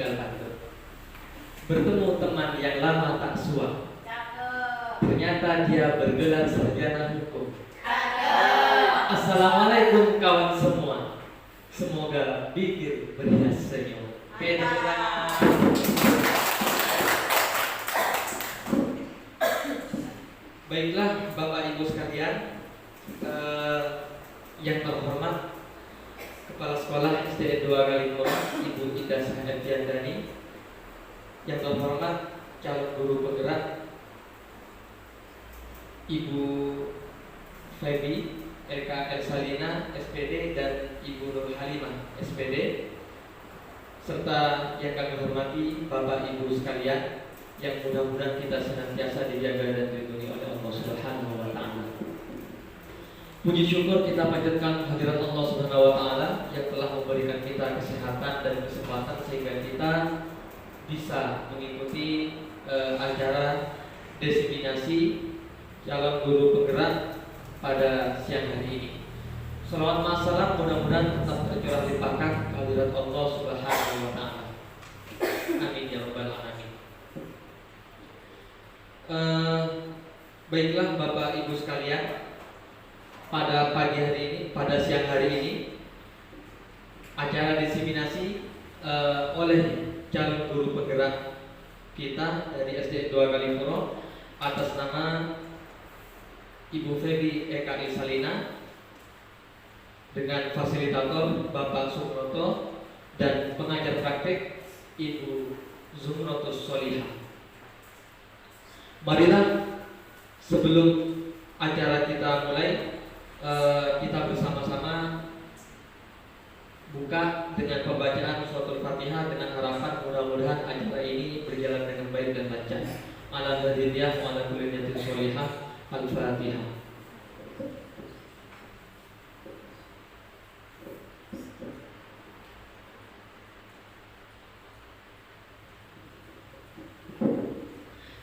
tunggal pantun. Bertemu teman yang lama tak suah. Ternyata dia bergelar sarjana hukum. Assalamualaikum kawan semua. Semoga bibir berhias senyum. Oke, tepuk tangan. Baiklah Bapak Ibu sekalian, yang terhormat Kepala Sekolah SD 2 Galimoro Ibu Ida Sahadiandani, yang terhormat calon guru penggerak Ibu Feby LK Elsalina SPD dan Ibu Nur Halimah SPD, serta yang kami hormati Bapak Ibu sekalian, yang mudah-mudahan kita senantiasa dijaga dan dilindungi oleh Allah Subhanahu wa taala. Puji syukur kita panjatkan hadirat Allah Subhanahu wa taala yang telah memberikan kita kesehatan dan kesempatan sehingga kita bisa mengikuti acara desiminasi calon guru penggerak pada siang hari ini. Salawat masalah mudah-mudahan tetap tercurah limpahkan kehadirat Allah Subhanahu wa taala. Amin ya rabbal alamin. Baiklah Bapak Ibu sekalian, pada pagi hari ini, pada siang hari ini, acara disiminasi oleh calon guru penggerak kita dari SD 2 Galimoro atas nama Ibu Feby EKI Salina dengan fasilitator Bapak Sukroto dan pengajar praktek Ibu Zumrotus Solihah. Marilah sebelum acara kita mulai, kita bersama-sama buka dengan pembacaan suratul Fatihah dengan harapan mudah-mudahan acara ini berjalan dengan baik dan lancar. Ala hadiniyah wa ala kulli niyatin sholihah. Al-Fatihah.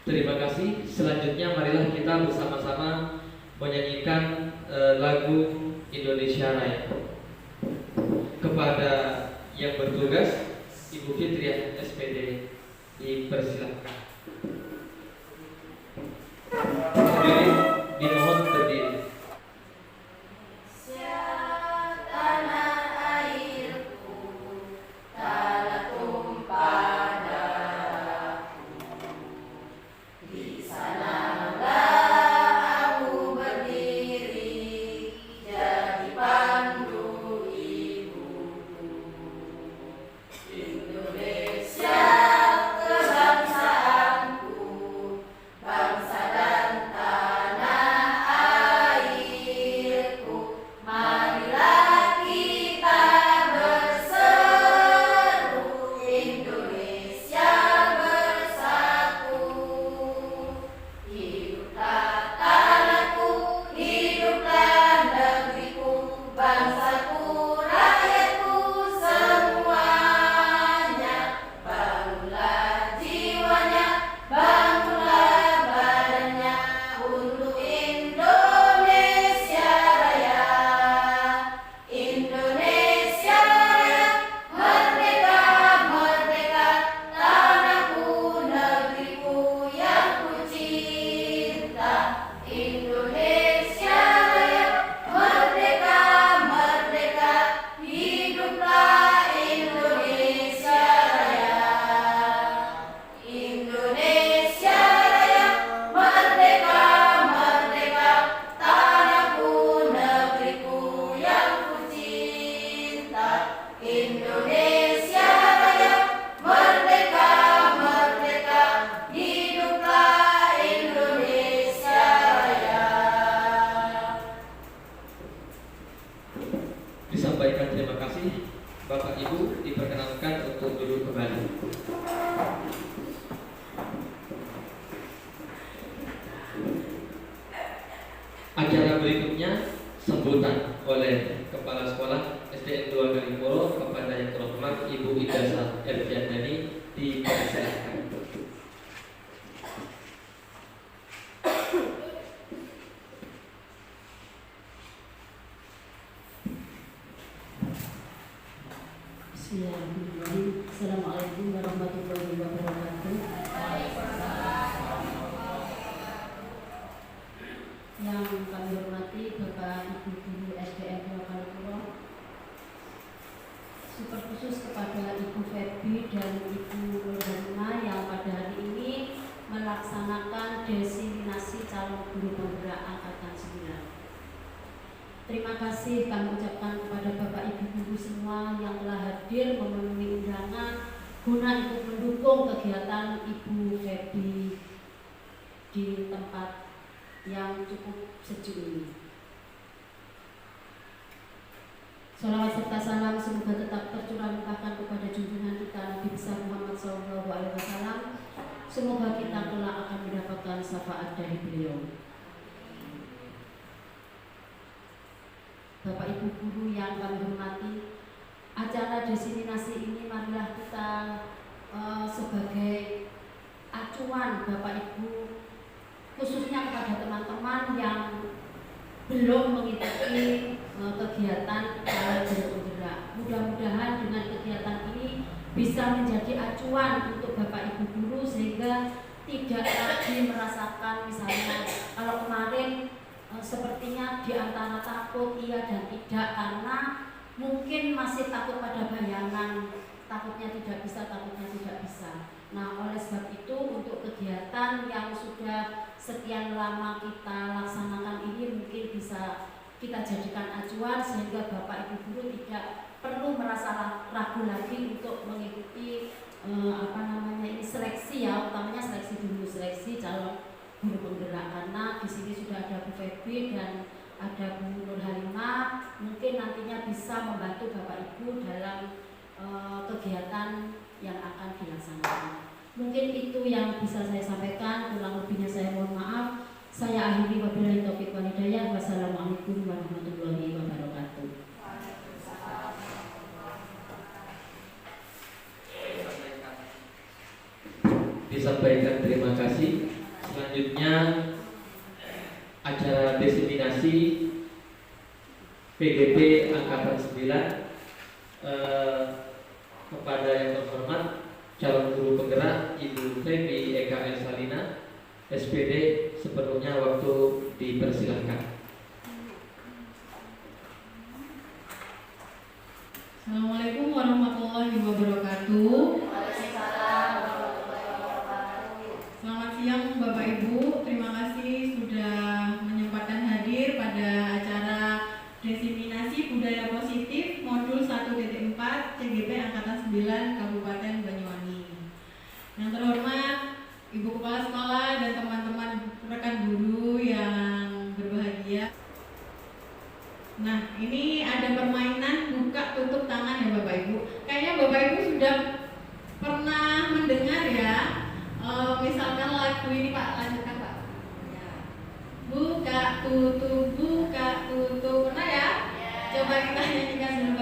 Terima kasih. Selanjutnya marilah kita bersama-sama menyanyikan lagu Indonesia Raya. Kepada yang bertugas, Ibu Fitriah SPD dipersilakan. Hadirin dimohon berdiri. Disampaikan terima kasih. Bapak Ibu diperkenankan untuk duduk kembali. Acara berikutnya sambutan oleh Kepala Sekolah SDN 2 Galimoro kepada yang terhormat Ibu Ida Sahadiandani dipersilakan. Bismillahirrahmanirrahim. Assalamualaikum warahmatullahi Terima kasih kami ucapkan kepada Bapak Ibu Guru semua yang telah hadir memenuhi undangan guna ikut mendukung kegiatan Ibu Febi di tempat yang cukup sejuk ini. Sholawat serta salam semoga tetap tercurah limpahkan kepada junjungan kita Nabi besar Muhammad SAW. Semoga kita kelak akan mendapatkan syafaat dari beliau. Bapak Ibu Guru yang kami hormati, acara diseminasi ini marilah kita sebagai acuan Bapak Ibu, khususnya kepada teman-teman yang belum mengikuti kegiatan Kala Guru Penggerak. Mudah-mudahan dengan kegiatan ini bisa menjadi acuan untuk Bapak Ibu Guru sehingga tidak lagi merasakan misalnya kalau kemarin sepertinya di antara takut iya dan tidak karena mungkin masih takut pada bayangan, takutnya tidak bisa. Nah, oleh sebab itu untuk kegiatan yang sudah sekian lama kita laksanakan ini mungkin bisa kita jadikan acuan sehingga Bapak Ibu Guru tidak perlu merasa ragu lagi untuk mengikuti ini seleksi ya, utamanya seleksi calon guru penggerak, karena di sini sudah ada Bu Febi dan ada Bu Nur Halimah, mungkin nantinya bisa membantu Bapak Ibu dalam kegiatan yang akan dilaksanakan. Mungkin itu yang bisa saya sampaikan, kurang lebihnya saya mohon maaf. Saya akhiri wabillahi taufiq wal hidayah. Wassalamualaikum warahmatullahi wabarakatuh. Disampaikan terima kasih. Selanjutnya acara diseminasi PGP Angkatan 9 kepada yang terhormat calon guru penggerak Ibu Febi Eka Elsalina SPD, sepenuhnya waktu dipersilahkan. Assalamualaikum warahmatullahi wabarakatuh. Selamat siang Bapak Ibu, terima kasih sudah menyempatkan hadir pada acara diseminasi budaya positif modul 1.4 CGP Angkatan 9 Kabupaten Banyuwangi. Yang terhormat Ibu Kepala Sekolah dan teman-teman rekan guru yang berbahagia. Nah, ini ada permainan buka tutup tangan ya Bapak Ibu. Kayaknya Bapak Ibu sudah pernah mendengar ya. Misalkan lagu ini Pak, lanjutkan Pak. Ya. Buka tutup, pernah ya? Coba kita nyanyikan dulu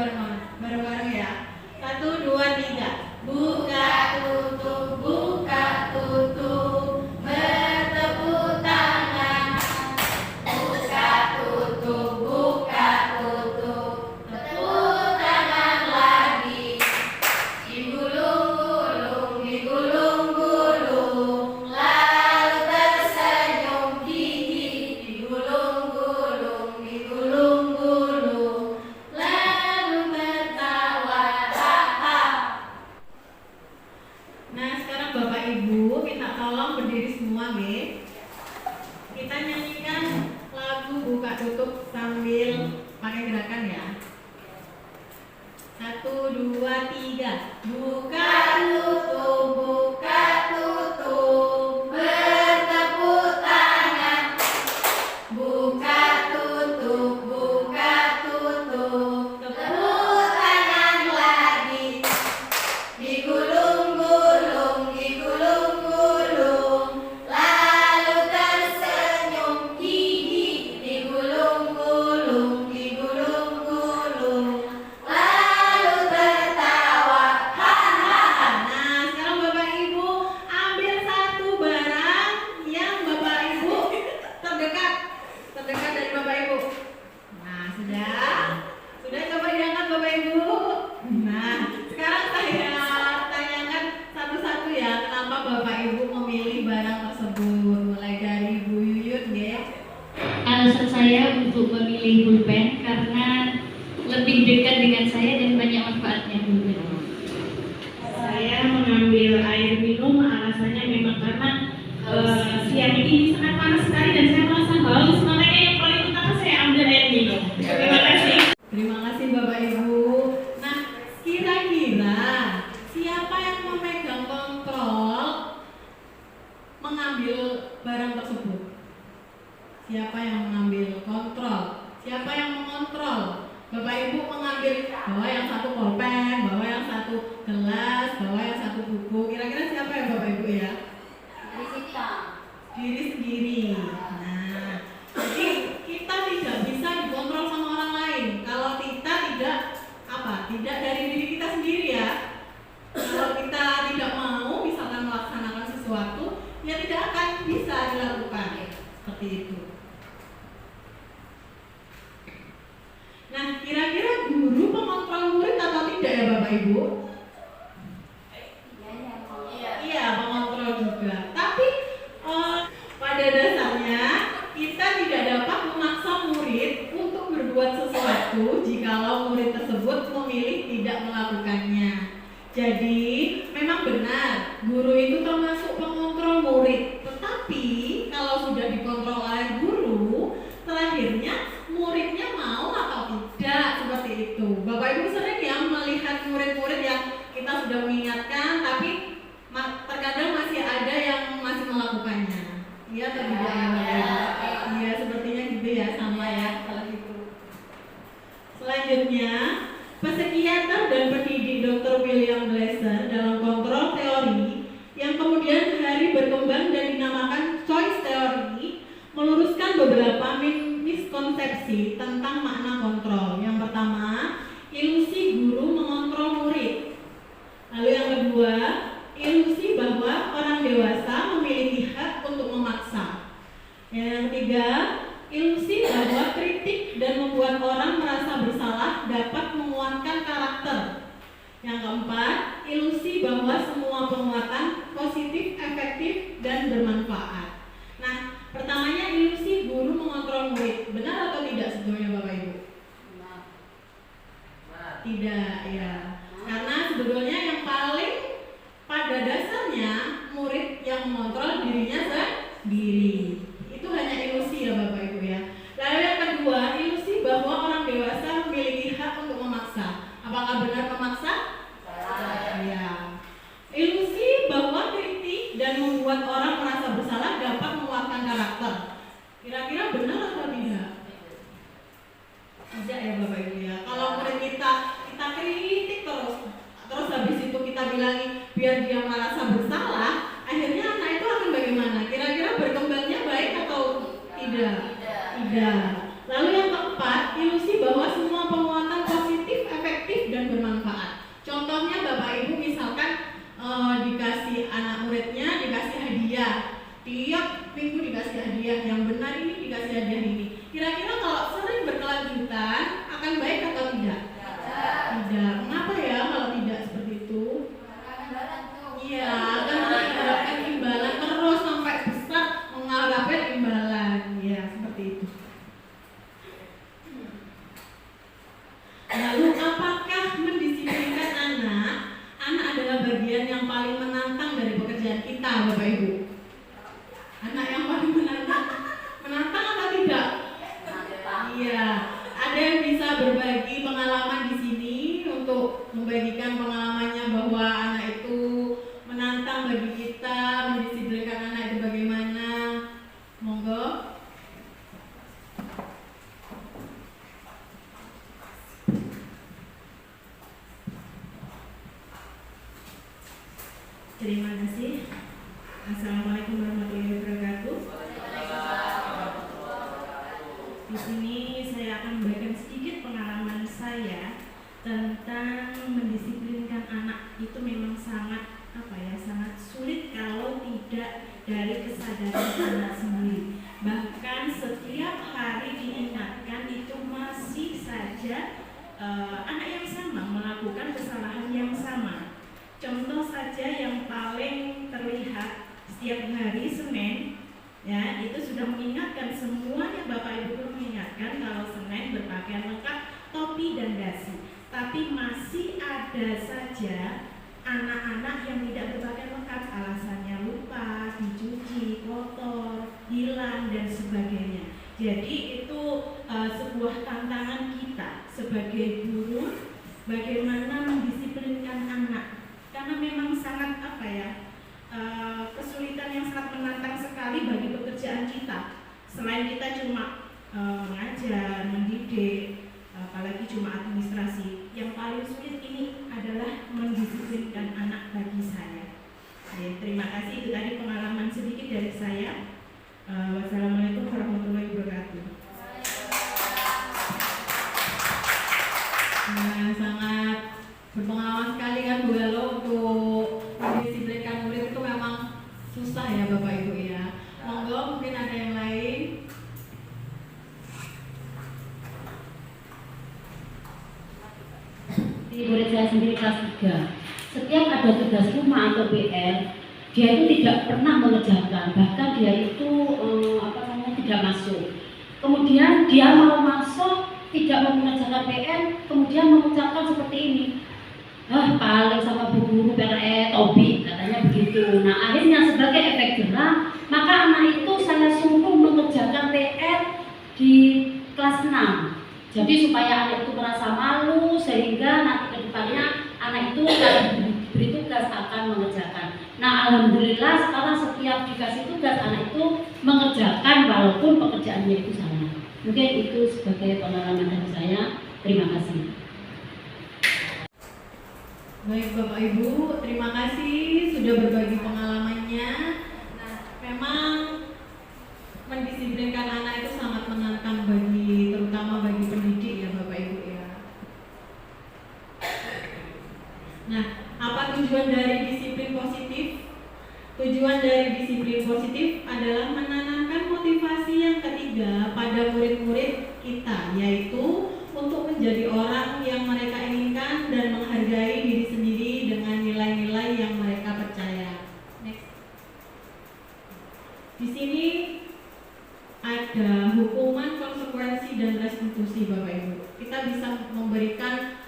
bareng-bareng ya. 1, 2, 3. Buka tutup, bertepuk tangan. Buka tutup, tepuk tangan lagi. Digulung-gulung, lalu tersenyum gigi. Digulung-gulung, lalu tertawa. Nah, sekarang Bapak Ibu minta tolong berdiri semua, nggih. Kita nyanyikan lagu buka tutup sambil pakai gerakan ya. 1, 2, 3. Buka tutup, bertepuk tangan. Buka tutup, tepuk tangan lagi. Digulung-gulung, lalu tersenyum gigi. Digulung-gulung, lalu tertawa. Hahaha. Nah, sekarang Bapak Ibu ambil satu barang yang Bapak Ibu terdekat dari Bapak Ibu. Nah, sudah coba diangkat Bapak Ibu. Nah, sekarang saya tanyakan satu-satu ya, kenapa Bapak Ibu memilih barang tersebut? Mulai dari Bu Yuyun, ya. Alasan saya untuk memilih pulpen karena lebih dekat dengan saya dan banyak manfaatnya pulpen. Saya mengambil air minum, alasannya memang karena siang ini sangat panas sekali dan saya merasa haus, makanya yang paling utama saya ambil air minum. mengambil barang tersebut? Siapa yang mengambil kontrol? Siapa yang mengontrol? Bapak Ibu mengambil bahwa yang satu pulpen, bahwa yang satu gelas, bahwa yang satu buku. Kira-kira siapa ya Bapak Ibu ya? Diri sendiri. Nah, jadi kita tidak bisa dikontrol sama orang lain. Kalau kita tidak dari diri kita sendiri ya. Kalau kita tidak mau misalkan melaksanakan sesuatu, ya tidak akan bisa dilakukan. Seperti itu. Nah, kira-kira guru pengontrol murid atau tidak ya Bapak Ibu? Iya, pengontrol juga. Tapi pada dasarnya kita tidak dapat memaksa murid untuk berbuat sesuatu jikalau murid tersebut memilih tidak melakukannya. Jadi, memang benar, guru itu termasuk pengontrol murid. Tetapi, kalau sudah dikontrol oleh guru, terakhirnya muridnya mau atau tidak, seperti itu. Bapak Ibu sering ya melihat murid-murid yang kita sudah mengingatkan, tapi terkadang masih ada yang masih melakukannya. Iya atau tidak? Iya, sepertinya gitu ya, sama ya kalau gitu. Selanjutnya, psikiater dan pendidik Dr. William Glasser dalam kontrol teori yang kemudian hari berkembang dan dinamakan choice theory meluruskan beberapa miskonsepsi tentang makna kontrol. Yang pertama, ilusi guru mengontrol murid. Lalu yang kedua, ilusi bahwa orang dewasa memiliki hak untuk memaksa. Yang ketiga, ilusi bahwa kritik dan membuat orang merasa bersalah dapat menguatkan karakter. Yang keempat, ilusi bahwa semua penguatan positif, efektif, dan bermanfaat. Nah, pertamanya ilusi guru mengontrol murid. Benar atau tidak sebetulnya Bapak Ibu? Tidak, ya. Karena sebetulnya yang paling pada dasarnya murid yang mengontrol dirinya sendiri. Itu hanya ilusi ya Bapak Ibu ya. Lalu yang kedua, ilusi bahwa orang dewasa memiliki hak untuk memaksa. Apakah benar memaksa? Ya. Ilusi bahwa kritik dan membuat orang merasa bersalah dapat menguatkan karakter. Kira-kira benar atau tidak? Tidak ya Bapak Ibu ya. Kalau murid kita kritik terus habis itu kita bilangi biar dia merasa bersalah, akhirnya anak itu akan bagaimana? Kira-kira berkembangnya baik atau tidak? Tidak. Lalu yang keempat, ilusi bahwa semua penguatan positif, efektif, dan bermanfaat. Contohnya Bapak Ibu misalkan dikasih anak muridnya dikasih hadiah, tiap minggu dikasih hadiah, yang benar ini dikasih hadiah ini. Kira-kira kalau sering berkelanjutan akan baik atau tidak? Tidak. Mengapa ya kalau tidak seperti itu? Iya, akan mengharapkan imbalan terus sampai besar mengharapkan imbalan. Ya, seperti itu. Lalu apakah mendisiplinkan anak? Anak adalah bagian yang paling menantang dari pekerjaan kita, Bapak Ibu. Anak yang paling menantang atau tidak? Iya. Ada yang bisa berbagi pengalaman di sini untuk membagikan pengalamannya bahwa anak itu menantang bagi kita, mendisiplinkan anak itu bagaimana? Monggo. Terima kasih. Assalamualaikum warahmatullahi wabarakatuh. Di sini saya akan memberikan sedikit pengalaman saya tentang mendisiplinkan anak. Itu memang sangat sangat sulit kalau tidak dari kesadaran anak sendiri. Bahkan setiap hari diingatkan itu masih saja anak yang sama melakukan kesalahan yang sama. Contoh saja yang paling terlihat setiap hari Senin, ya itu sudah mengingatkan semuanya, Bapak Ibu pun mengingatkan kalau Senin berpakaian lengkap, topi dan dasi. Tapi masih ada saja anak-anak yang tidak berpakaian lengkap, alasannya lupa, dicuci, kotor, hilang dan sebagainya. Jadi itu sebuah tantangan kita sebagai guru, bagaimana mendisiplinkan anak. Karena memang sangat kesulitan yang sangat menantang sekali bagi pekerjaan kita. Selain kita cuma mengajar, mendidik, apalagi cuma administrasi, yang paling sulit ini adalah mendisiplinkan anak bagi saya. Terima kasih, itu tadi pengalaman sedikit dari saya. Wassalamualaikum warahmatullahi wabarakatuh. Nah, sangat berpengalaman sekali kan Bu Elo untuk mendisiplinkan murid itu memang susah ya Bapak Ibu ya. Monggo mungkin ada yang lain. Di murid saya sendiri kelas 3, setiap ada tugas rumah atau PR, dia itu tidak pernah mengerjakan, bahkan dia itu tidak masuk. Kemudian dia mau masuk, tidak mau mengerjakan PR, kemudian mengucapkan seperti ini, paling sama bu guru Tobi, katanya begitu. Nah, akhirnya sebagai efek jerah, maka anak itu saya suruh mengerjakan PR di kelas 6. Jadi supaya anak itu merasa malu, sehingga nanti ke depannya anak itu kalau diberi tugas akan mengerjakan. Nah, alhamdulillah sekarang setiap dikasih tugas anak itu mengerjakan walaupun pekerjaannya itu salah. Mungkin itu sebagai pengalaman dari saya. Terima kasih. Baik Bapak Ibu, terima kasih sudah berbagi pengalamannya. Nah, memang mendisiplinkan anak itu sangat menantang terutama bagi pendidik ya Bapak Ibu ya. Nah, apa tujuan dari disiplin positif? Tujuan dari disiplin positif adalah menanamkan motivasi yang ketiga pada murid-murid kita, yaitu untuk menjadi orang yang mereka inginkan dan menghargai diri sendiri dengan nilai-nilai yang mereka percaya. Next. Di sini ada hukuman, konsekuensi, dan restitusi Bapak Ibu. Kita bisa memberikan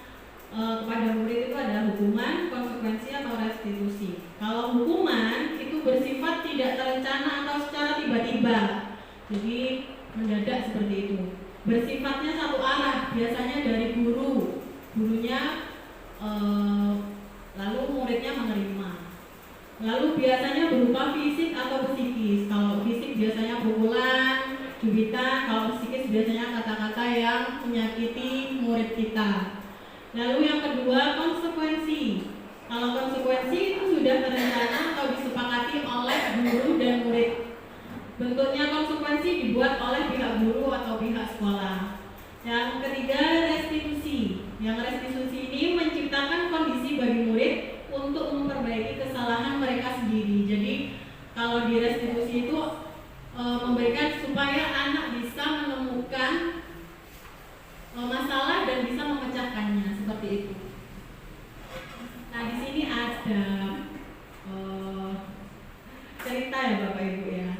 kepada murid itu ada hukuman, konsekuensi, atau restitusi. Kalau hukuman itu bersifat tidak terencana atau secara tiba-tiba, jadi mendadak seperti itu. Bersifatnya satu arah, biasanya dari gurunya lalu muridnya menerima. Lalu biasanya berupa fisik atau psikis. Kalau fisik biasanya pukulan, jubitan. Kalau psikis biasanya kata-kata yang menyakiti murid kita. Lalu yang kedua, konsekuensi. Kalau konsekuensi itu sudah terencana atau disepakati oleh guru dan murid. Bentuknya konsekuensi dibuat oleh pihak guru atau pihak sekolah. Yang ketiga, restitusi. Yang restitusi ini menciptakan kondisi bagi murid untuk memperbaiki kesalahan mereka sendiri. Jadi kalau di restitusi itu memberikan supaya anak bisa menemukan masalah dan bisa memecahkannya, seperti itu. Nah, di sini ada cerita ya Bapak Ibu ya.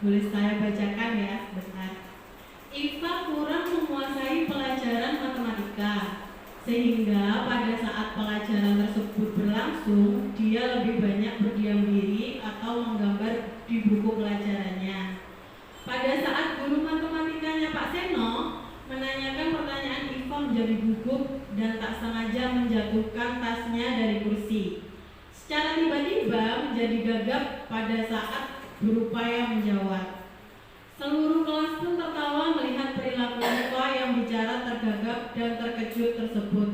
Boleh saya bacakan ya sebentar. Iva kurang menguasai pelajaran matematika, sehingga pada saat pelajaran tersebut berlangsung, dia lebih banyak berdiam diri atau menggambar di buku pelajarannya. Pada saat guru matematikanya Pak Seno menanyakan pertanyaan, Iva menjadi gugup dan tak sengaja menjatuhkan tasnya dari kursi. Secara tiba-tiba menjadi gagap pada saat berupaya menjawab. Seluruh kelas pun tertawa melihat perilaku Iva yang bicara tergagap dan terkejut tersebut.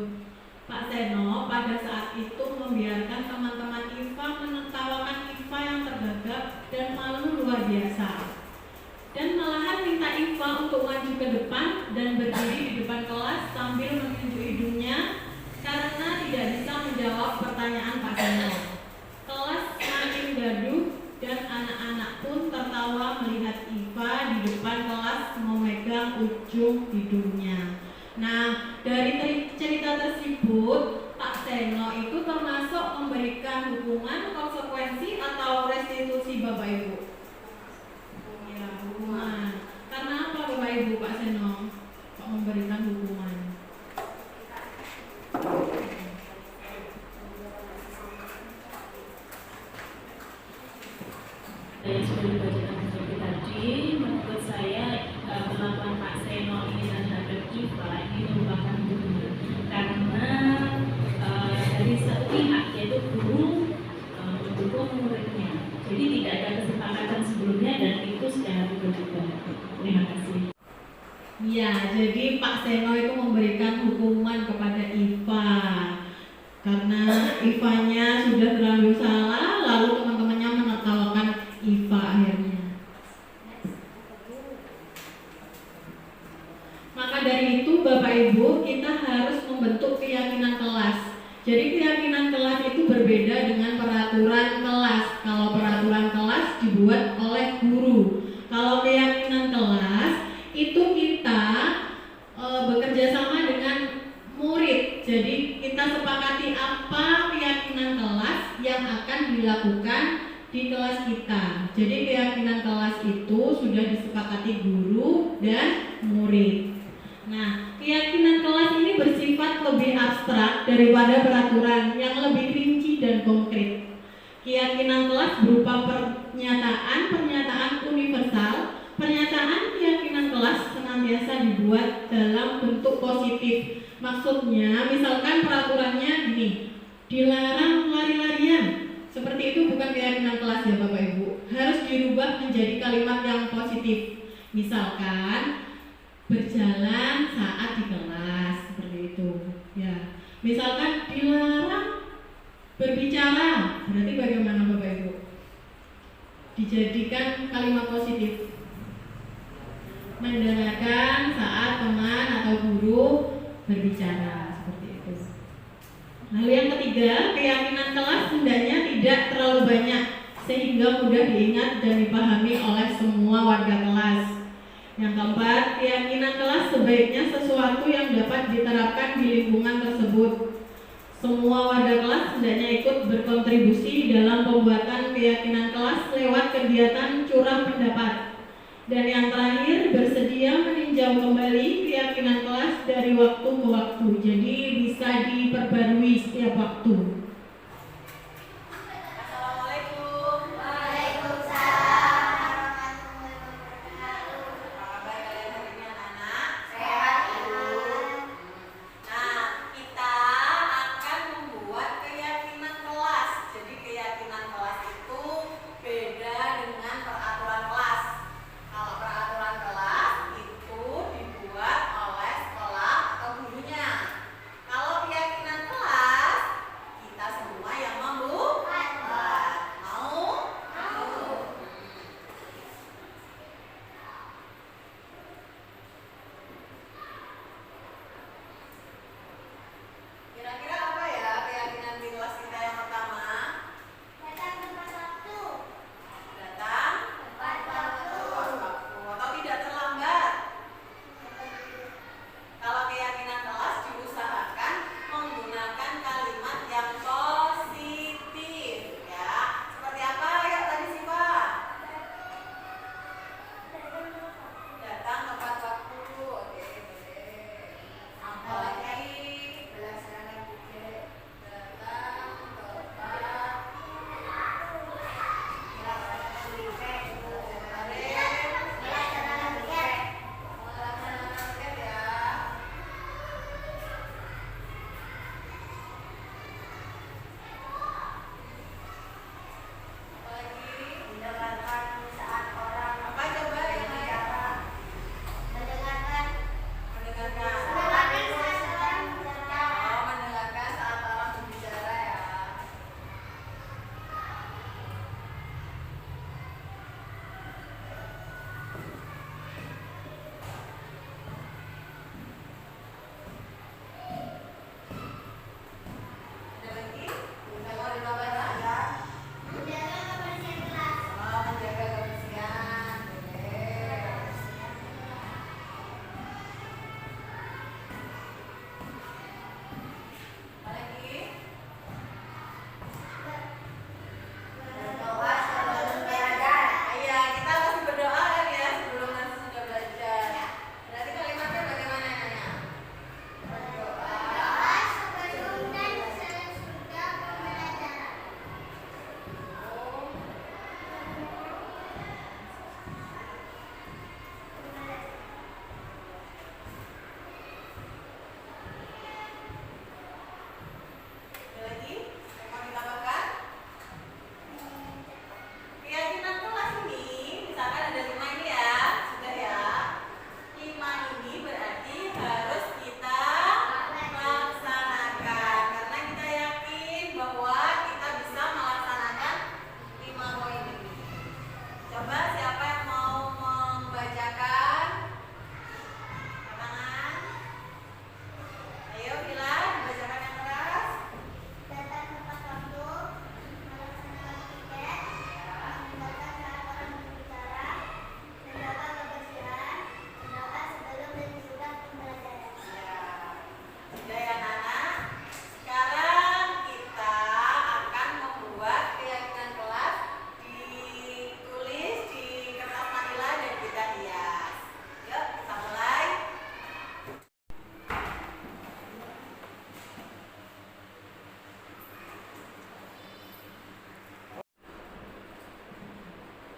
Pak Seno pada saat itu membiarkan teman-teman Iva menertawakan Iva yang tergagap dan malu luar biasa. Dan malahan minta Iva untuk maju ke depan dan berdiri di depan kelas sambil menunjuk hidungnya karena tidak bisa menjawab pertanyaan Pak Seno. Kelas makin gaduh dan anak-anak pun tertawa melihat Iva di depan kelas memegang ujung hidungnya. Nah, dari cerita tersebut Pak Seno itu termasuk memberikan hukuman, konsekuensi, atau restitusi Bapak Ibu? Ya, hukuman. Karena apa Bapak Ibu Pak Seno kok memberikan hukuman? Yang sudah dibacakan seperti tadi, menurut saya pengakuan Pak Seno ini terhadap Iva ini merupakan hukuman karena dari satu pihak yaitu guru mendukung muridnya. Jadi tidak ada kesepakatan sebelumnya dan itu secara tiba-tiba. Terima kasih. Ya, jadi Pak Seno itu memberikan hukuman kepada Iva karena Ivanya sudah terlalu salah, lalu teman-temannya menertawakan Iva akhirnya. Maka dari itu Bapak Ibu, kita harus membentuk keyakinan kelas. Jadi keyakinan kelas itu berbeda dengan peraturan kelas. Kalau peraturan kelas dibuat oleh guru. Kalau keyakinan kelas itu kita bekerja sama dengan murid. Jadi kita sepakati apa keyakinan kelas yang akan dilakukan di kelas kita. Jadi keyakinan kelas itu sudah disepakati guru dan murid. Nah, keyakinan kelas ini bersifat lebih abstrak daripada peraturan yang lebih rinci dan konkret. Keyakinan kelas berupa pernyataan universal. Pernyataan keyakinan kelas senantiasa dibuat dalam bentuk positif. Maksudnya, misalkan peraturannya gini, dilarang lari-larian. Seperti itu bukan keyakinan kelas ya Bapak Ibu. Harus dirubah menjadi kalimat yang positif. Misalkan, berjalan saat di kelas, seperti itu. Ya, misalkan dilarang berbicara, berarti bagaimana Bapak Ibu? Dijadikan kalimat positif. Mendengarkan saat teman atau guru berbicara, seperti itu. Lalu yang ketiga, keyakinan kelas hendaknya tidak terlalu banyak sehingga mudah diingat dan dipahami oleh semua warga kelas. Yang keempat, keyakinan kelas sebaiknya sesuatu yang dapat diterapkan di lingkungan tersebut. Semua warga kelas hendaknya ikut berkontribusi dalam pembuatan keyakinan kelas lewat kegiatan curah pendapat. Dan yang terakhir, bersedia meninjau kembali keyakinan kelas dari waktu ke waktu. Jadi bisa diperbarui setiap waktu. Kira-kira apa ya keyakinan di kelas kita yang pertama?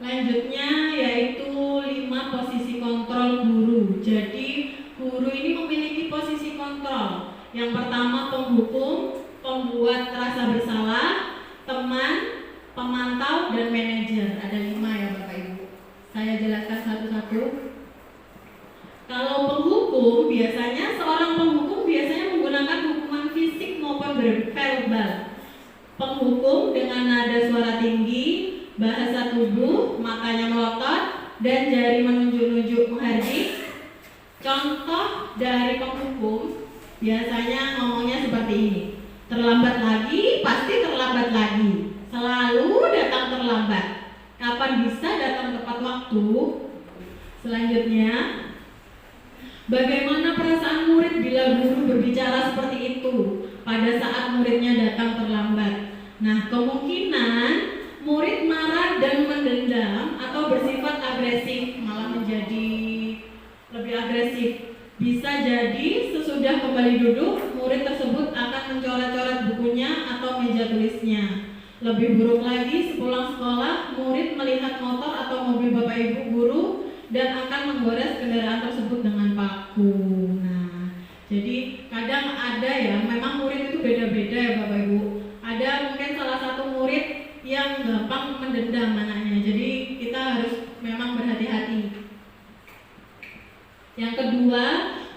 Selanjutnya yaitu 5 posisi kontrol guru. Jadi guru ini memiliki posisi kontrol. Yang pertama penghukum, pembuat rasa bersalah, teman, pemantau, dan manajer. Ada 5 ya Bapak Ibu. Saya jelaskan satu-satu. Kalau penghukum, biasanya seorang penghukum biasanya menggunakan hukuman fisik maupun verbal. Penghukum dengan nada suara tinggi, bahasa tubuh, matanya melotot, dan jari menunjuk-nunjuk menghardik. Contoh dari penghukum biasanya ngomongnya seperti ini. Terlambat lagi, pasti terlambat lagi. Selalu datang terlambat. Kapan bisa datang tepat waktu? Selanjutnya, bagaimana perasaan murid bila guru berbicara seperti itu pada saat muridnya datang terlambat? Nah, kemungkinan murid marah dan mendendam atau bersifat agresif, malah menjadi lebih agresif. Bisa jadi sesudah kembali duduk, murid tersebut akan mencoret-coret bukunya atau meja tulisnya. Lebih buruk lagi, sepulang sekolah, murid melihat motor atau mobil Bapak Ibu guru dan akan menggores kendaraan tersebut dengan paku. Nah, jadi kadang ada ya, memang murid itu beda-beda ya Bapak Ibu. Ada mungkin salah satu murid yang gampang mendendam anaknya, jadi kita harus memang berhati-hati. Yang kedua,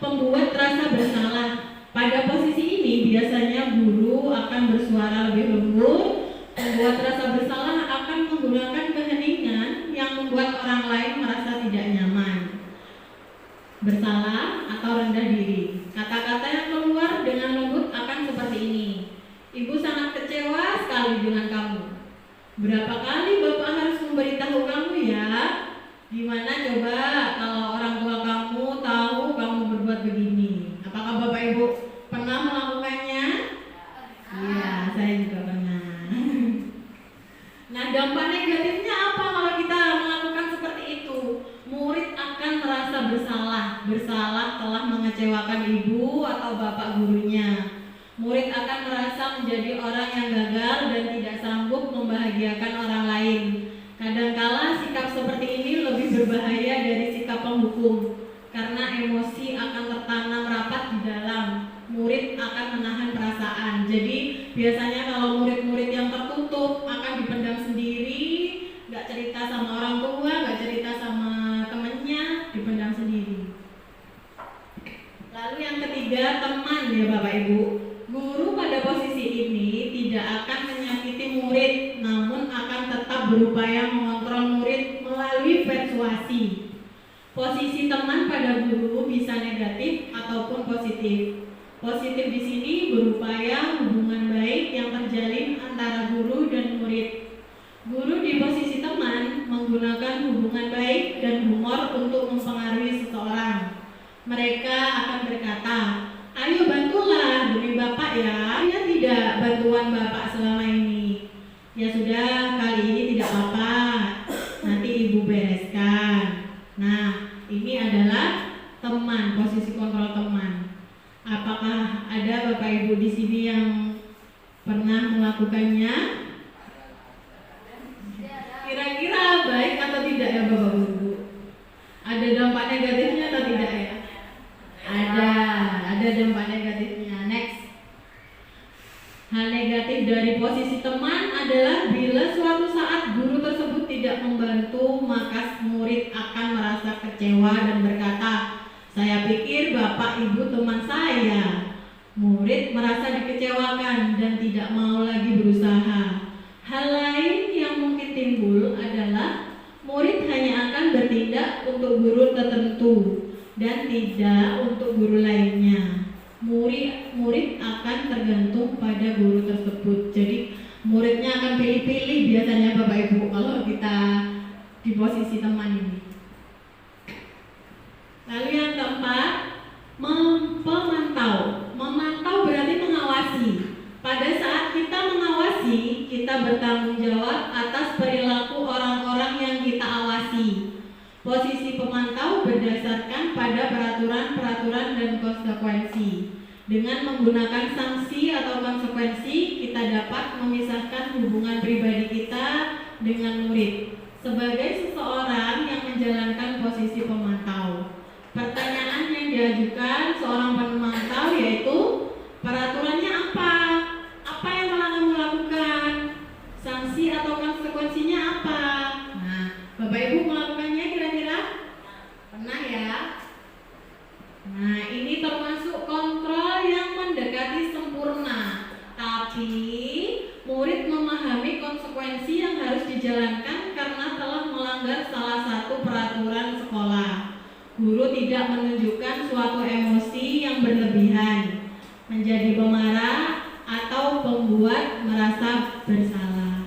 pembuat rasa bersalah. Pada posisi ini biasanya guru akan bersuara lebih lembut. Pembuat rasa bersalah akan menggunakan keheningan yang membuat orang lain merasa tidak nyaman, bersalah atau rendah diri. Kata-kata yang keluar dengan lembut akan seperti ini. Ibu sangat kecewa sekali dengan kamu. Berapa kali Bapak harus memberitahu kamu ya? Gimana coba kalau orang tua kamu tahu kamu berbuat begini? Apakah Bapak Ibu pernah melakukannya? Iya, saya juga pernah. Nah, dampak negatifnya apa kalau kita melakukan seperti itu? Murid akan merasa bersalah telah mengecewakan ibu atau bapak gurunya. Murid akan merasa menjadi orang yang gagal dan tidak sanggup membahagiakan orang lain. Kadangkala sikap seperti ini lebih berbahaya dari sikap penghukum, karena emosi akan tertanam rapat di dalam. Murid akan menahan perasaan. Jadi biasanya kalau murid-murid yang tertutup akan dipendam sendiri, nggak cerita sama orang tua, nggak cerita sama temennya, dipendam sendiri. Lalu yang ketiga, teman ya Bapak Ibu. Guru pada posisi ini tidak akan menyakiti murid, namun akan tetap berupaya mengontrol murid melalui persuasi. Posisi teman pada guru bisa negatif ataupun positif. Positif di sini berupaya hubungan baik yang terjalin antara guru dan murid. Guru di posisi teman menggunakan hubungan baik dan humor untuk mempengaruhi seseorang. Mereka akan berkata, ayo bantulah demi Bapak ya. Ya tidak bantuan Bapak selama ini. Ya sudah, kali ini tidak apa-apa. Nanti Ibu bereskan. Nah, ini adalah teman, posisi kontrol teman. Apakah ada Bapak Ibu di sini yang pernah melakukannya? Kira-kira baik atau tidak ya Bapak Ibu? Ada dampak negatifnya atau tidak ya? Ada dampak negatifnya. Next. Hal negatif dari posisi teman adalah bila suatu saat guru tersebut tidak membantu, maka murid akan merasa kecewa dan berkata, saya pikir Bapak Ibu teman saya. Murid merasa dikecewakan dan tidak mau lagi berusaha. Hal lain yang mungkin timbul adalah murid hanya akan bertindak untuk guru tertentu dan tidak untuk guru lainnya. Murid akan tergantung pada guru tersebut. Jadi muridnya akan pilih-pilih biasanya Bapak Ibu kalau kita di posisi teman ini. Lalu yang keempat, pemantau. Memantau berarti mengawasi. Pada saat kita mengawasi, kita bertanggung jawab atas perilaku orang-orang yang kita awasi. Posisi pemantau berdasarkan pada peraturan-peraturan dan konsekuensi. Dengan menggunakan sanksi atau konsekuensi, kita dapat memisahkan hubungan pribadi kita dengan murid. Sebagai atau konsekuensinya apa? Nah, Bapak Ibu melakukannya kira-kira? Pernah ya? Nah, ini termasuk kontrol yang mendekati sempurna. Tapi murid memahami konsekuensi yang harus dijalankan karena telah melanggar salah satu peraturan sekolah. Guru tidak menunjukkan suatu emosi yang berlebihan, menjadi pemarah atau membuat merasa bersalah.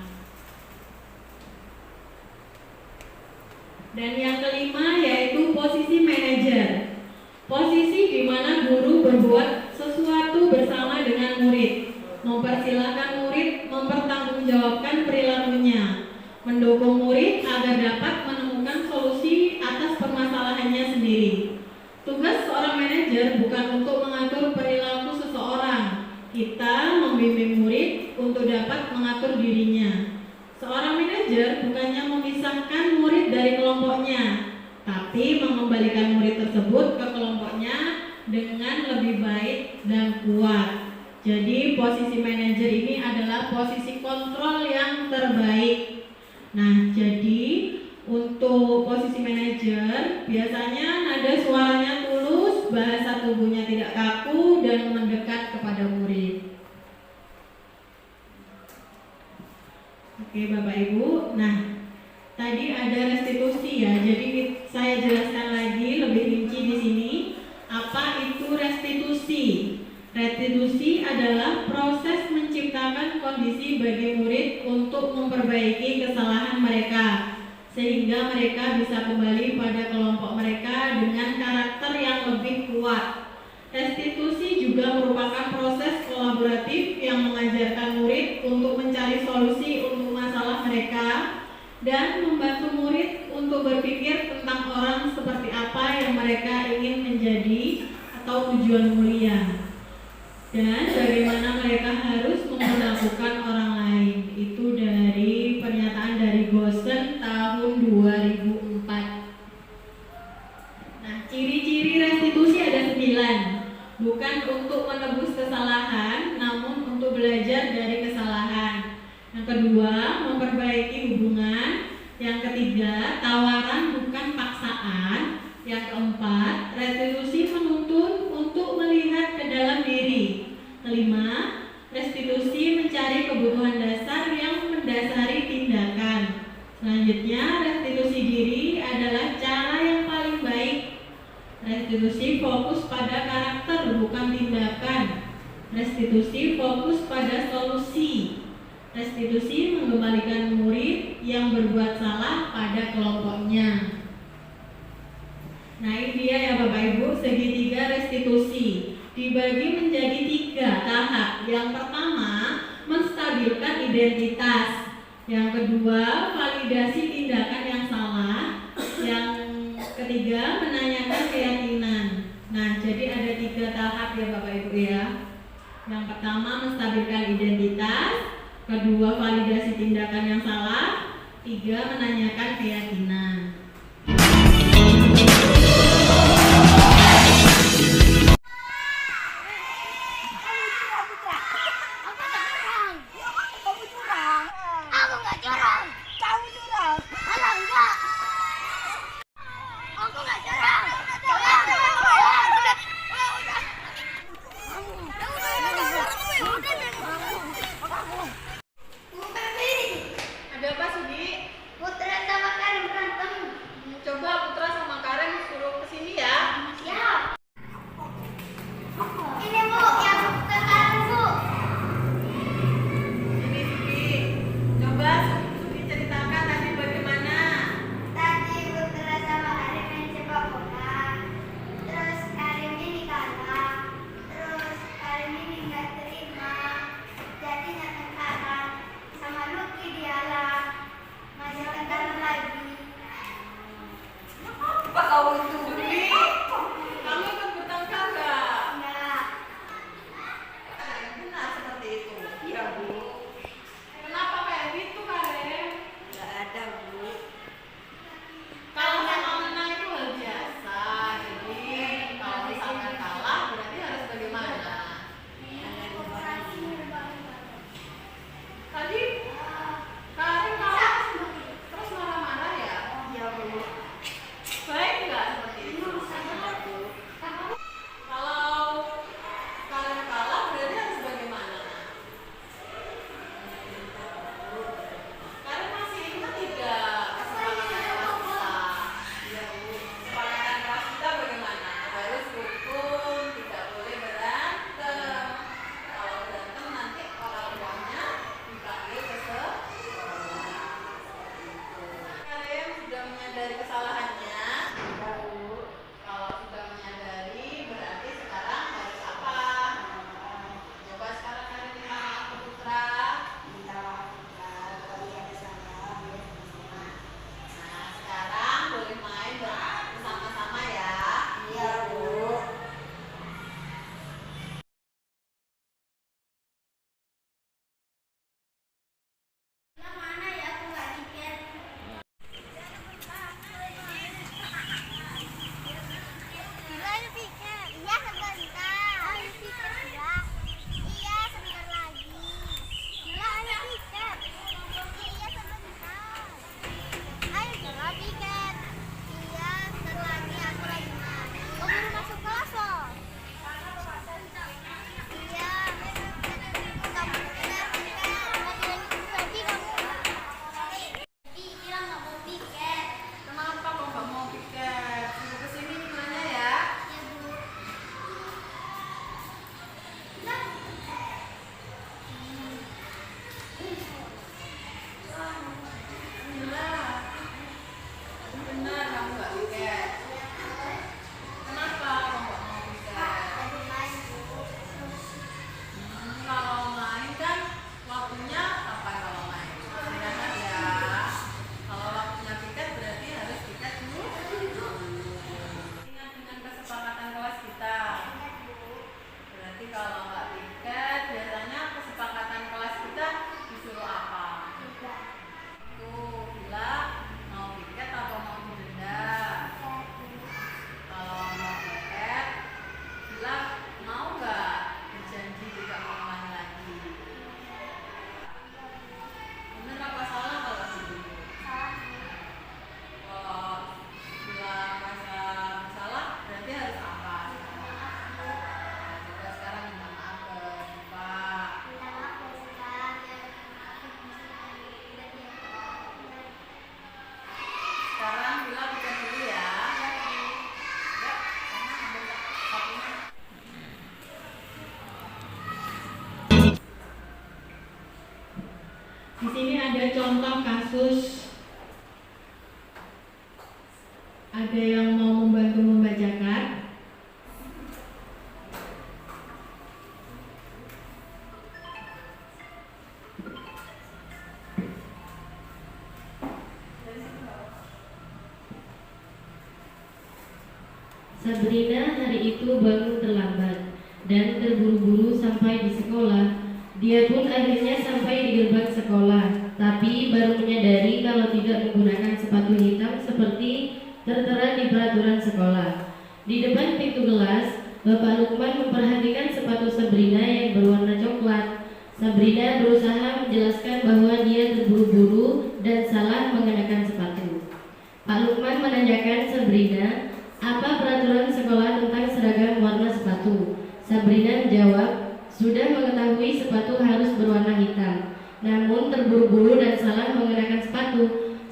Dan yang kelima yaitu posisi manajer. Posisi di mana guru berbuat sesuatu bersama dengan murid, mempersilahkan murid mempertanggungjawabkan perilakunya, mendukung murid agar dapat menemukan solusi atas permasalahannya sendiri. Tugas seorang manajer bukan untuk mengatur perilaku seseorang. Kita membimbing murid untuk dapat mengatur dirinya. Seorang manajer bukannya memisahkan murid dari kelompoknya, tapi mengembalikan murid tersebut ke kelompoknya dengan lebih baik dan kuat. Jadi posisi manajer ini adalah posisi kontrol yang terbaik. Nah, jadi untuk posisi manajer biasanya nada suaranya tulus, bahasa tubuhnya tidak kaku dan mendekat kepada murid. Oke Bapak Ibu, nah tadi ada restitusi ya, jadi saya jelaskan lagi lebih rinci di sini. Apa itu restitusi? Restitusi adalah proses menciptakan kondisi bagi murid untuk memperbaiki kesalahan mereka, sehingga mereka bisa kembali pada kelompok mereka dengan karakter yang lebih kuat. Restitusi juga merupakan proses kolaboratif yang mengajarkan murid untuk mencari solusi untuk masalah mereka dan membantu murid untuk berpikir tentang orang seperti apa yang mereka ingin menjadi atau tujuan mulia, dan bagaimana mereka harus memperlakukan orang lain. Itu dari pernyataan dari Gosen tahun 2004. Nah, ciri-ciri restitusi ada 9. Bukan untuk menebus kesalahan, namun untuk belajar dari kesalahan. Yang kedua, memperbaiki hubungan. Yang ketiga, tawaran bukan paksaan. Yang keempat, restitusi menuntun untuk melihat ke dalam diri. Kelima, restitusi mencari kebutuhan dasar yang mendasari tindakan. Selanjutnya, restitusi diri adalah cara yang paling baik. Restitusi fokus pada karakter bukan tindakan. Restitusi fokus pada solusi. Restitusi mengembalikan murid yang berbuat salah pada kelompoknya. Nah, ini dia ya Bapak Ibu, segitiga restitusi dibagi menjadi 3 tahap. Yang pertama, menstabilkan identitas. Yang kedua, validasi tindakan yang salah. Yang ketiga, menanyakan keyakinan. Nah, jadi ada 3 tahap ya Bapak Ibu ya. Yang pertama, menstabilkan identitas. Kedua, validasi tindakan yang salah. 3, menanyakan keyakinan. Ada apa Sudi? Putra sama Karim berantem. Ada yang mau membantu membacakan? Sabrina hari itu bangun terlambat dan terburu-buru sampai di sekolah. Dia pun akhirnya sampai di gerbang sekolah, tapi baru menyadari kalau tidak menggunakan sepatu hitam seperti tertera di peraturan sekolah. Di depan pintu kelas, Bapak Lukman memperhatikan sepatu Sabrina yang berwarna coklat. Sabrina berusaha menjelaskan bahwa dia terburu-buru dan salah mengenakan sepatu. Pak Lukman menanyakan Sabrina, apa peraturan sekolah tentang seragam warna sepatu? Sabrina menjawab, sudah mengetahui sepatu harus berwarna hitam, namun terburu-buru dan salah mengenakan sepatu.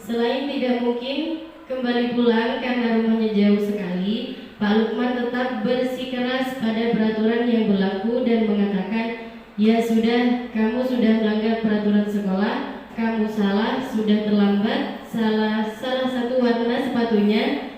Selain tidak mungkin kembali pulang karena rumahnya jauh sekali, Pak Lukman tetap bersikeras pada peraturan yang berlaku dan mengatakan, ya sudah, kamu sudah melanggar peraturan sekolah, kamu salah, sudah terlambat, salah satu warna sepatunya.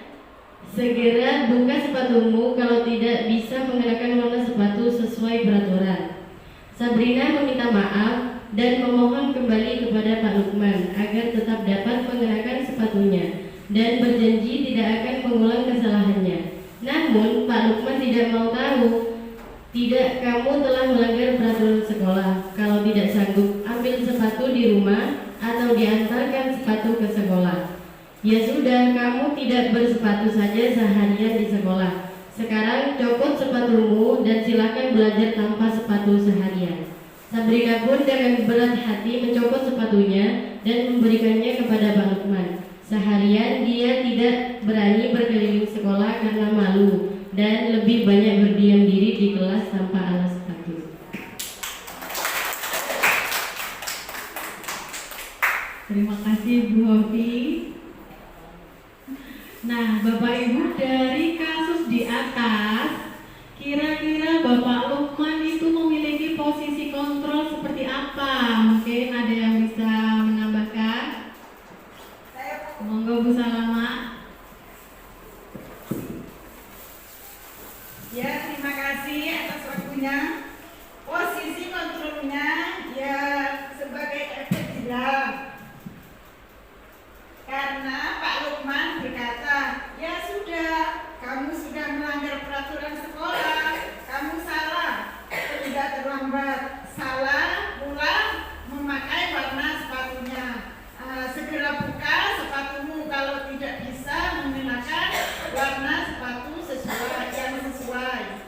Segera buka sepatumu kalau tidak bisa mengenakan warna sepatu sesuai peraturan. Sabrina meminta maaf dan memohon kembali kepada Pak Lukman agar tetap dapat mengenakan sepatunya dan berjanji tidak akan mengulang kesalahannya. Namun Pak Lukman tidak mau tahu. Tidak, kamu telah melanggar peraturan sekolah. Kalau tidak sanggup, ambil sepatu di rumah atau diantarkan sepatu ke sekolah. Ya sudah, kamu tidak bersepatu saja seharian di sekolah. Sekarang copot sepatumu dan silakan belajar tanpa sepatu seharian. Sabrina pun dengan berat hati mencopot sepatunya dan memberikannya kepada Pak Lukman. Seharian dia tidak berani berkeliling sekolah karena malu dan lebih banyak berdiam diri di kelas tanpa alas sepatu. Terima kasih Bu Hovi. Nah, Bapak Ibu, dari kasus di atas, kira-kira Bapak Lukman itu memiliki posisi kontrol seperti apa? Mungkin ada yang bisa menambahkan? Monggo Bu Salama. Ya, terima kasih atas waktunya. Posisi kontrolnya ya sebagai efek jerah. Karena Pak Lukman berkata, ya sudah, kamu sudah melanggar peraturan sekolah, kamu salah, tidak terlambat, salah pula memakai warna sepatunya. Segera buka sepatumu kalau tidak bisa mengenakan warna sepatu yang sesuai.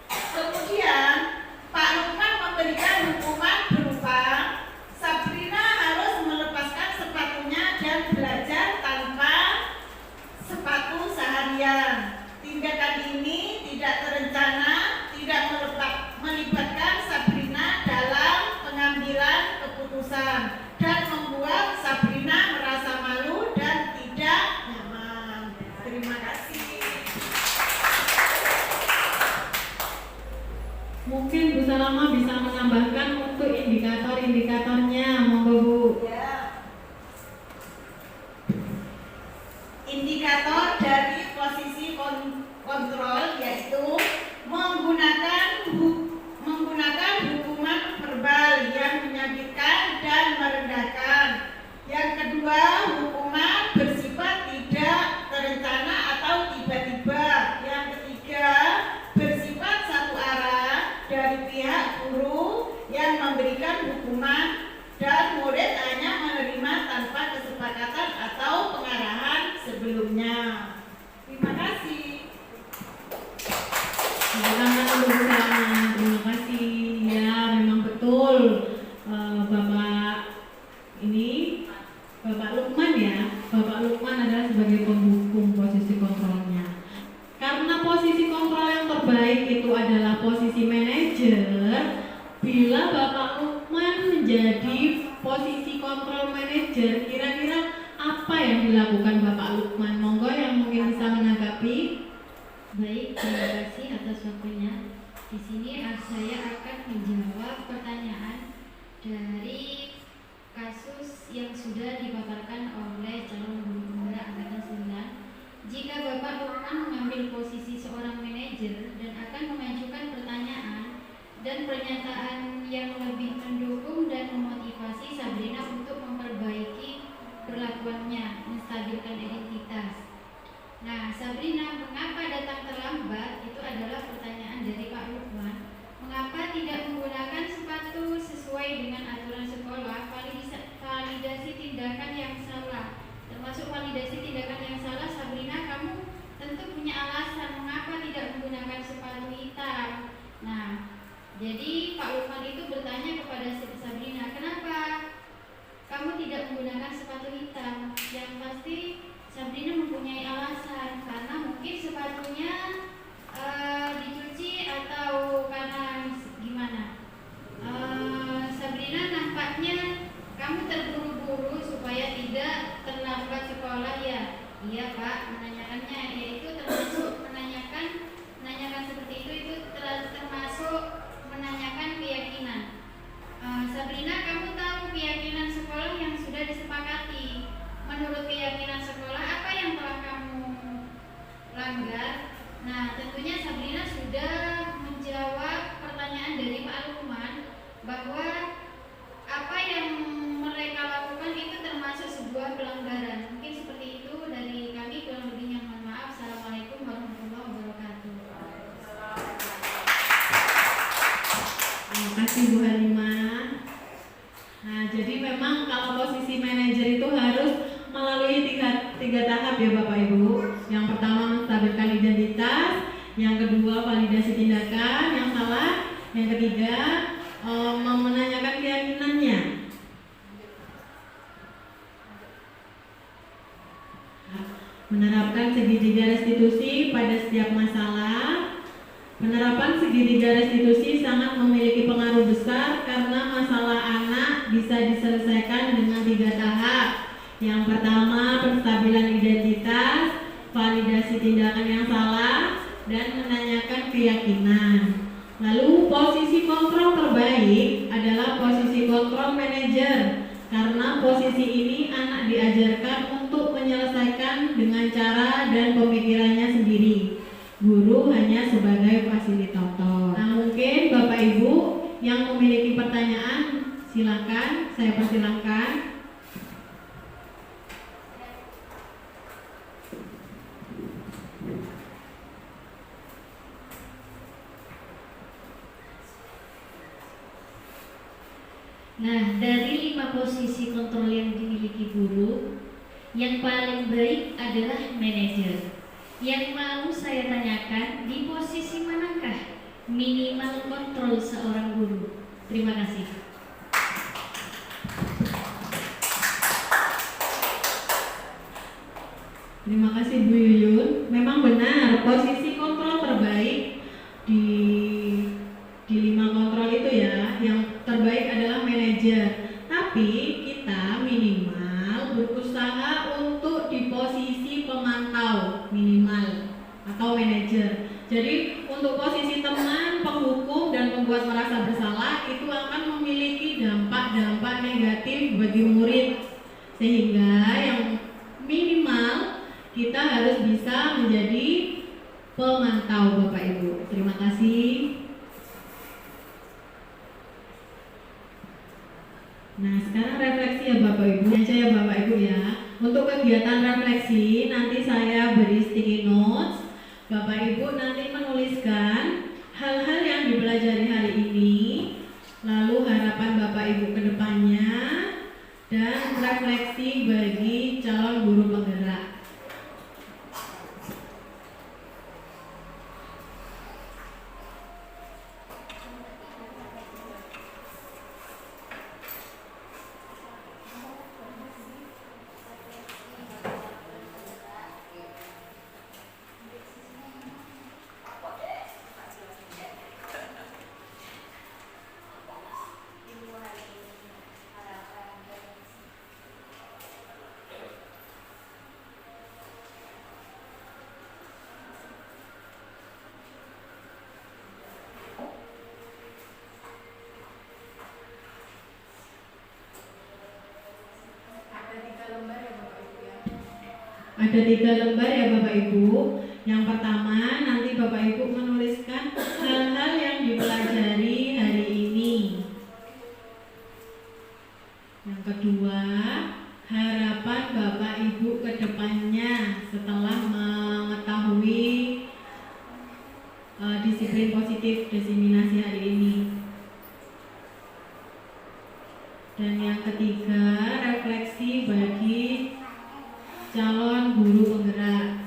Kemudian Pak Lukman memberikan hukuman berupa Sabrina harus melepaskan sepatunya dan belajar tanpa sepatu seharian. Tindakan ini tidak terencana, tidak melibatkan Sabrina dalam pengambilan keputusan dan membuat Sabrina merasa malu dan tidak nyaman. Terima kasih. Mungkin Bu Salama bisa menambahkan untuk indikator-indikatornya, monggo Bu. Ya. Indikator dari posisi kontrol yaitu menggunakan hukuman verbal yang menyakitkan dan merendahkan. Yang kedua, hukuman bersifat tidak terencana atau tiba-tiba. Yang ketiga, bersifat satu arah dari pihak guru yang memberikan hukuman dan murid hanya menerima tanpa kesepakatan atau pengarahan sebelumnya. Terima kasih. Terima kasih. Ya, memang betul Bapak Lukman ya. Bapak Lukman adalah sebagai penghukum posisi kontrolnya. Karena posisi kontrol yang terbaik itu adalah posisi manajer, bila Bapak Lukman menjadi posisi kontrol manajer, kira-kira apa yang dilakukan Bapak Lukman? Monggo yang mungkin bisa menanggapi. Baik, terima kasih atas waktunya. Di sini saya akan menjawab pertanyaan dari kasus yang sudah dipaparkan oleh calon guru penggerak angkatan 9. Jika Pak Lukman mengambil posisi seorang manajer dan akan mengajukan pertanyaan dan pernyataan yang lebih mendukung dan memotivasi Sabrina untuk memperbaiki perlakuannya, menstabilkan identitas. Nah, Sabrina, mengapa datang terlambat? Itu adalah pertanyaan dari Pak Lukman. Mengapa tidak menggunakan sepatu sesuai dengan aturan sekolah? Validasi tindakan yang salah. Termasuk validasi tindakan yang salah, Sabrina, kamu tentu punya alasan mengapa tidak menggunakan sepatu hitam. Nah, jadi Pak Lukman itu bertanya kepada Sabrina, kenapa kamu tidak menggunakan sepatu hitam? Yang pasti Sabrina mempunyai alasan, karena mungkin sepatunya dicuci atau karena gimana? Sabrina, nampaknya kamu terburu-buru supaya tidak terlambat sekolah ya? Iya Pak, menanyakannya, yaitu termasuk menanyakan seperti itu termasuk menanyakan keyakinan. Sabrina, kamu tahu keyakinan sekolah yang sudah disepakati. Menurut keyakinan sekolah, apa yang telah kamu langgar? Nah, tentunya Sabrina sudah menjawab pertanyaan dari Pak Lukman bahwa apa yang mereka lakukan itu termasuk sebuah pelanggaran. Mungkin seperti itu dari kami, kurang lebihnya mohon maaf. Assalamualaikum warahmatullahi wabarakatuh. Terima kasih Bu Halimah. Nah, jadi memang kalau posisi manajer itu harus melalui tiga tahap ya Bapak Ibu. Yang pertama menstabilkan identitas, yang kedua validasi tindakan yang salah, yang ketiga menanyakan keyakinannya. Menerapkan segitiga restitusi pada setiap masalah. Penerapan segitiga restitusi sangat memiliki pengaruh besar karena masalah anak bisa diselesaikan dengan 3 tahap. Yang pertama, penstabilan identitas, validasi tindakan yang salah, dan menanyakan keyakinan. Lalu posisi kontrol terbaik adalah posisi kontrol manajer, karena posisi ini anak diajarkan untuk menyelesaikan dengan cara dan pemikirannya sendiri. Guru hanya sebagai fasilitator. Nah, mungkin Bapak Ibu yang memiliki pertanyaan, silakan, saya persilahkan. Nah, dari 5 posisi kontrol yang dimiliki guru, yang paling baik adalah manajer. Yang mau saya tanyakan, di posisi manakah minimal kontrol seorang guru? Terima kasih. Terima kasih Bu Yuyun. Memang benar, posisi kontrol terbaik di 5 kontrol itu ya, yang terbaik adalah manajer. Tapi kita minimal berusaha untuk di posisi pemantau minimal atau manajer. Jadi untuk posisi teman, penghukum, dan pembuat merasa bersalah itu akan memiliki dampak-dampak negatif bagi murid. Sehingga yang minimal kita harus bisa menjadi pemantau Bapak Ibu. Terima kasih. Nah, sekarang refleksi ya Bapak Ibu. Aja ya Bapak Ibu ya. Untuk kegiatan refleksi nanti saya beri sticky notes. Bapak Ibu nanti menuliskan hal-hal yang dipelajari hari ini, lalu harapan Bapak Ibu ke depannya, dan refleksi bagi calon guru penggerak. Ada 3 lembar ya Bapak Ibu. Yang pertama, nanti Bapak Ibu menuliskan hal-hal yang dipelajari hari ini. Yang kedua, harapan Bapak Ibu ke depannya setelah mengetahui disiplin positif diseminasi hari ini. Dan yang ketiga, refleksi bagi calon guru penggerak.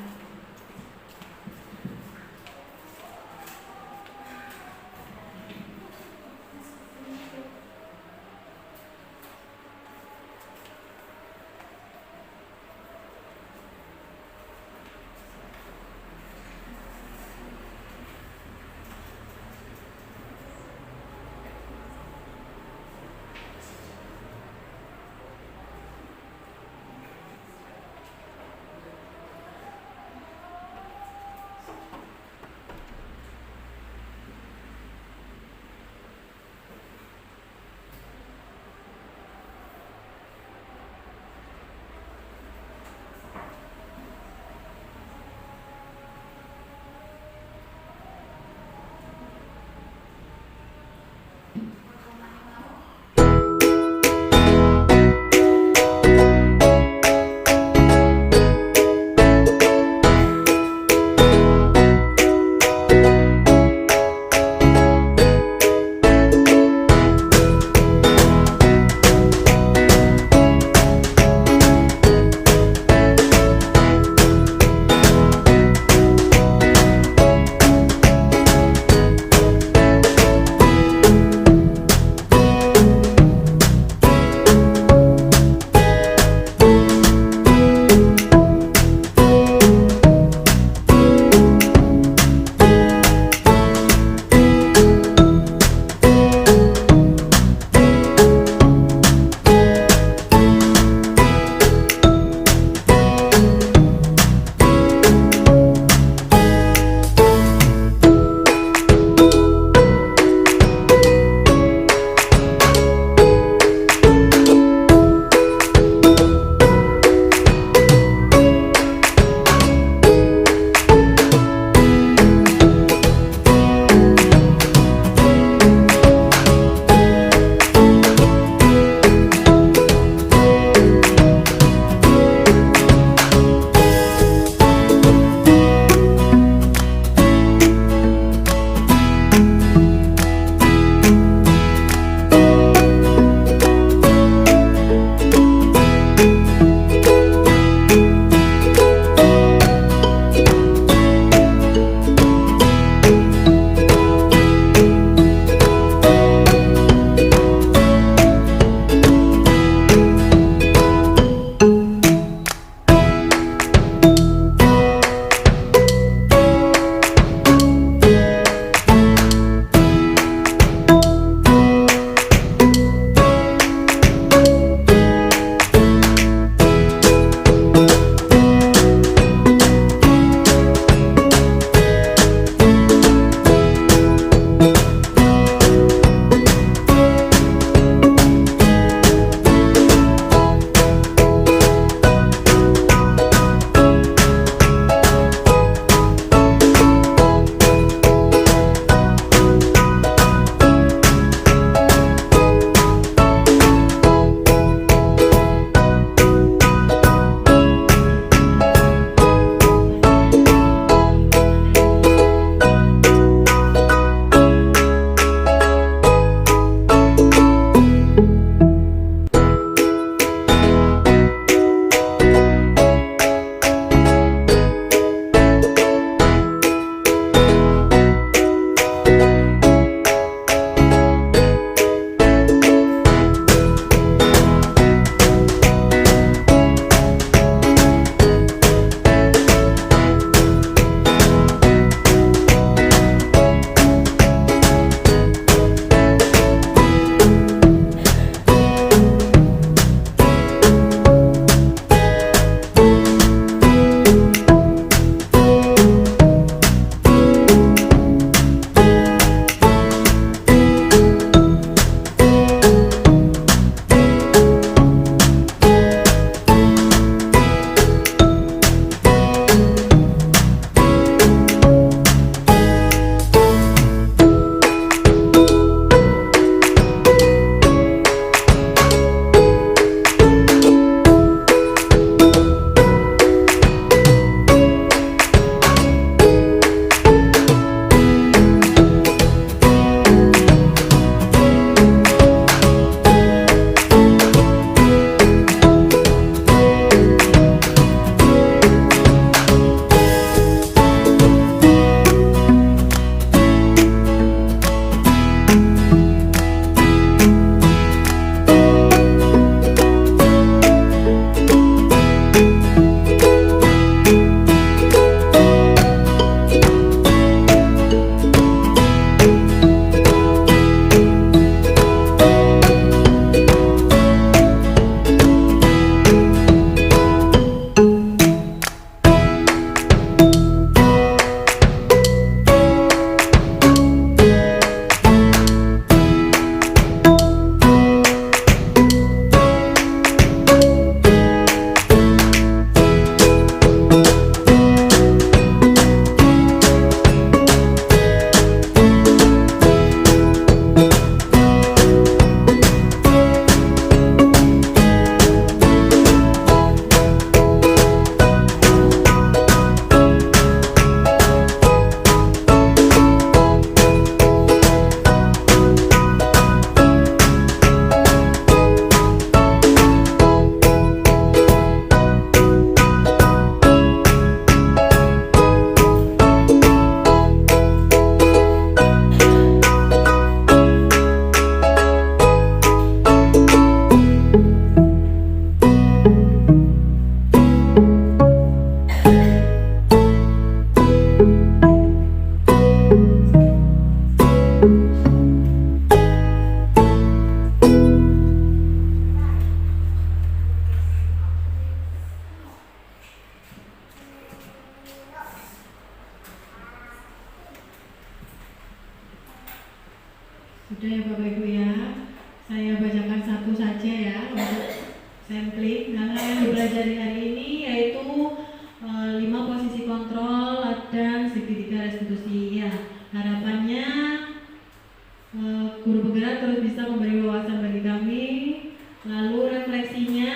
Sudah ya Bapak Ibu ya. Saya bacakan satu saja ya untuk sampling. Hal-hal yang dipelajari hari ini yaitu 5 posisi kontrol dan segitiga restitusi. Ya, harapannya guru penggerak terus bisa memberi wawasan bagi kami. Lalu refleksinya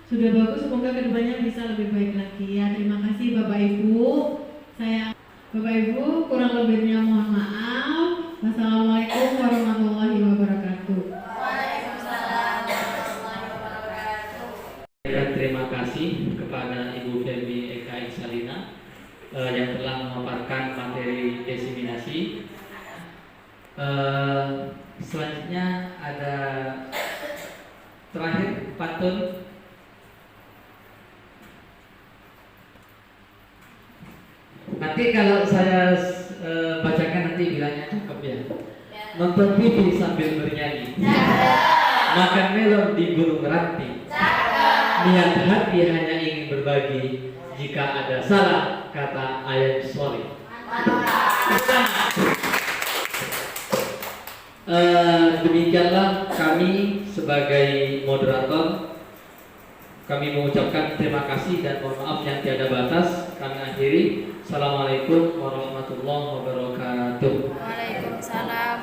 sudah bagus, semoga kedepannya bisa lebih baik lagi ya. Terima kasih Bapak Ibu. Bapak Ibu, kurang lebihnya mohon maaf. Wassalamualaikum warahmatullahi wabarakatuh. Waalaikumsalam warahmatullahi wabarakatuh. Terima kasih kepada Ibu Felbi Eka Eksalina yang telah memaparkan materi desiminasi. Selanjutnya ada terakhir pantun. Nanti kalau saya bacakan nanti bilangnya cakep ya. Nonton TV sambil bernyanyi, makan melon di gunung ranting, niat hati hanya ingin berbagi, jika ada salah kata I am sorry. Demikianlah kami sebagai moderator, kami mengucapkan terima kasih dan mohon maaf yang tiada batas. Kami akhiri. Assalamualaikum warahmatullahi wabarakatuh. Waalaikumsalam